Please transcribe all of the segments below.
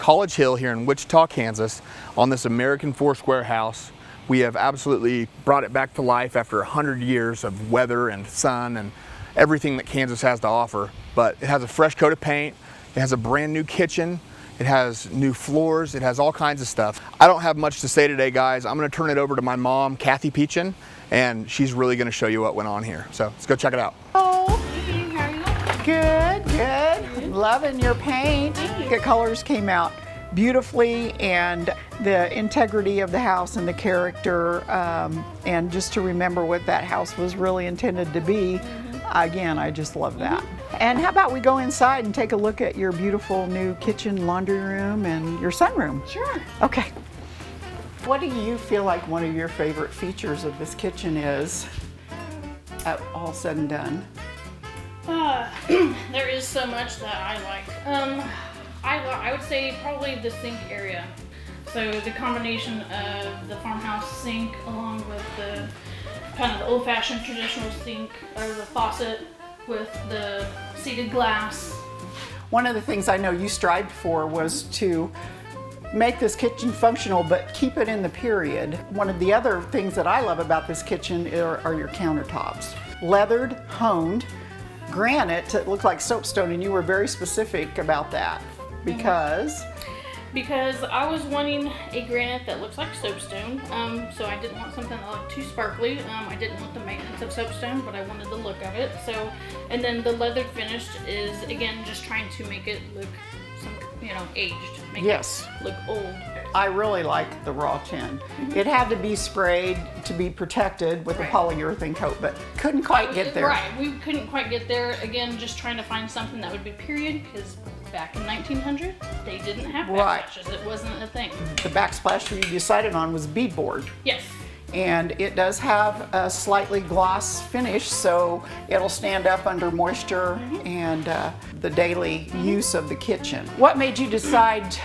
College Hill here in Wichita, Kansas, on this American four-square house. We have absolutely brought it back to life after 100 years of weather and sun and everything that Kansas has to offer. But it has a fresh coat of paint, it has a brand new kitchen, it has new floors, it has all kinds of stuff. I don't have much to say today, guys. I'm gonna turn it over to my mom, Cathy Pechin, and she's really gonna show you what went on here. So let's go check it out. Oh, how are you? Good, good. Loving your paint. The colors came out beautifully, and the integrity of the house and the character, and just to remember what that house was really intended to be. Again, I just love that. And how about we go inside and take a look at your beautiful new kitchen, laundry room, and your sunroom? Sure. Okay. What do you feel like one of your favorite features of this kitchen is, all said and done? There is so much that I like. I would say probably the sink area. So the combination of the farmhouse sink along with the kind of the old-fashioned traditional sink, or the faucet with the seated glass. One of the things I know you strived for was to make this kitchen functional but keep it in the period. One of the other things that I love about this kitchen are your countertops. Leathered, honed, granite that looked like soapstone, and you were very specific about that. Because I was wanting a granite that looks like soapstone, so I didn't want something that looked too sparkly. I didn't want the maintenance of soapstone, but I wanted the look of it. So, and then the leathered finish is, again, just trying to make it look, aged. Make yes. It look old. I really like the raw tin. It had to be sprayed to be protected with a polyurethane coat, but couldn't quite get there. Right, we couldn't quite get there. Again, just trying to find something that would be period, because back in 1900, they didn't have backsplashes. It wasn't a thing. The backsplash you decided on was beadboard. Yes. And it does have a slightly gloss finish, so it'll stand up under moisture and the daily use of the kitchen. What made you decide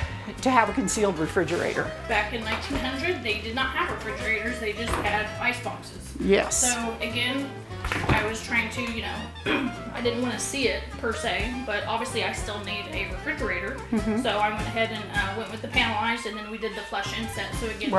to have a concealed refrigerator? Back in 1900, they did not have refrigerators, they just had ice boxes. Yes. So again, I was trying to, I didn't want to see it per se, but obviously I still need a refrigerator. So I went ahead and went with the panelized, and then we did the flush inset. So again,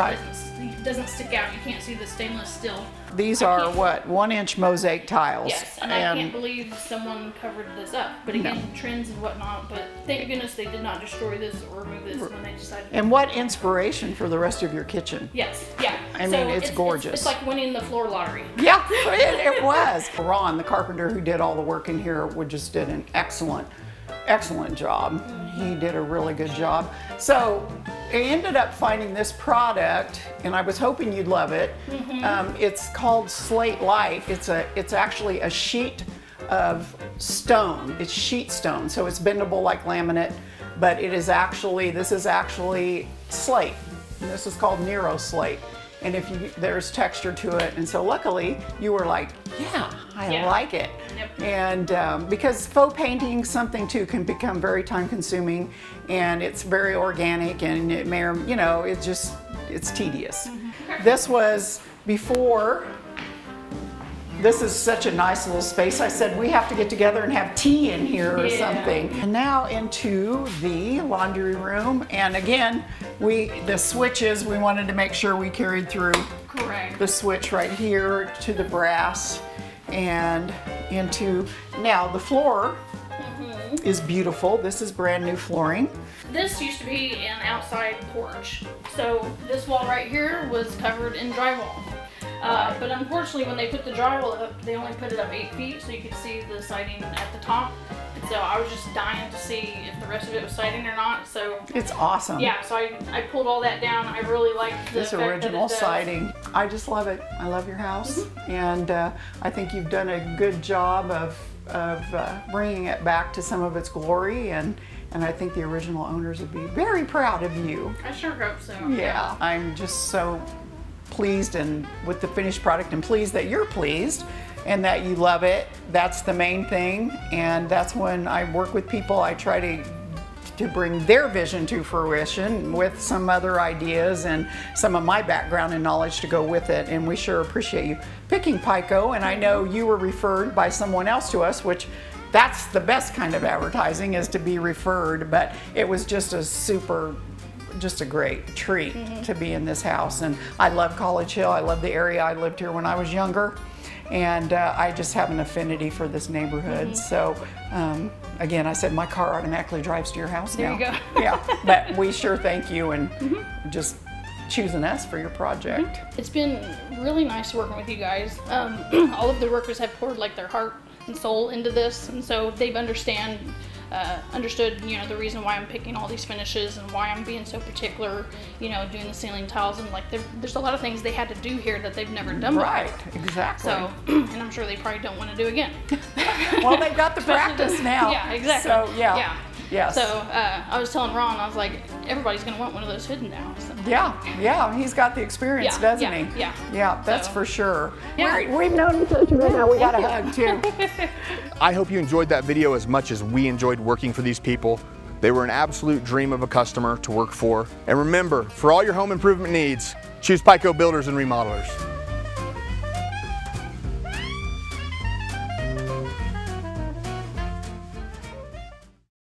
it doesn't stick out. You can't see the stainless still. These are what, 1-inch mosaic tiles. Yes, and I can't believe someone covered this up. But again, trends and whatnot, but thank goodness they did not destroy this or remove this when they decided. And what inspiration for the rest of your kitchen. Yes, yeah. I mean, it's gorgeous. It's like winning the floor lottery. Yeah, it was. Ron, the carpenter who did all the work in here, just did an excellent job. He did a really good job. So I ended up finding this product, and I was hoping you'd love it. It's called Slate Light. It's actually a sheet of stone. It's sheet stone, so it's bendable like laminate, but this is actually slate. And this is called Nero slate. And there's texture to it, and so luckily you were like, yeah, I like it. Yep. And because faux painting something too can become very time consuming, and it's very organic, and it may, it's tedious. This was before. This is such a nice little space. I said we have to get together and have tea in here or something. And now into the laundry room. And again, the switches, we wanted to make sure we carried through. Correct. The switch right here to the brass and into, now the floor is beautiful. This is brand new flooring. This used to be an outside porch. So this wall right here was covered in drywall. But unfortunately, when they put the drywall up, they only put it up 8 feet, so you could see the siding at the top. And so I was just dying to see if the rest of it was siding or not. So it's awesome. Yeah, so I pulled all that down. I really liked this original siding. I just love it. I love your house, and I think you've done a good job of bringing it back to some of its glory, and I think the original owners would be very proud of you. I sure hope so. Yeah, I'm just so pleased and with the finished product, and pleased that you're pleased and that you love it. That's the main thing, and that's when I work with people, I try to bring their vision to fruition with some other ideas and some of my background and knowledge to go with it, and we sure appreciate you picking PICO. And I know you were referred by someone else to us, which that's the best kind of advertising, is to be referred. But it was just a great treat to be in this house. And I love College Hill. I love the area. I lived here when I was younger. And I just have an affinity for this neighborhood. So again, I said my car automatically drives to your house now. There you go. Yeah, but we sure thank you, and just choosing us for your project. It's been really nice working with you guys. All of the workers have poured like their heart and soul into this, and so they've understood, you know, the reason why I'm picking all these finishes and why I'm being so particular, you know, doing the ceiling tiles, and like there's a lot of things they had to do here that they've never done Right, before. exactly. So, and I'm sure they probably don't want to do again. Well, they've got the practice now. Yeah, exactly. So yeah. Yes. So I was telling Ron, I was like, everybody's gonna want one of those hidden now. So. Yeah, he's got the experience, Yeah, doesn't yeah, he? yeah. Yeah, that's So- for sure. Yeah. We've known each other now. We got a hug too. I hope you enjoyed that video as much as we enjoyed working for these people. They were an absolute dream of a customer to work for. And remember, for all your home improvement needs, choose PICO Builders and Remodelers.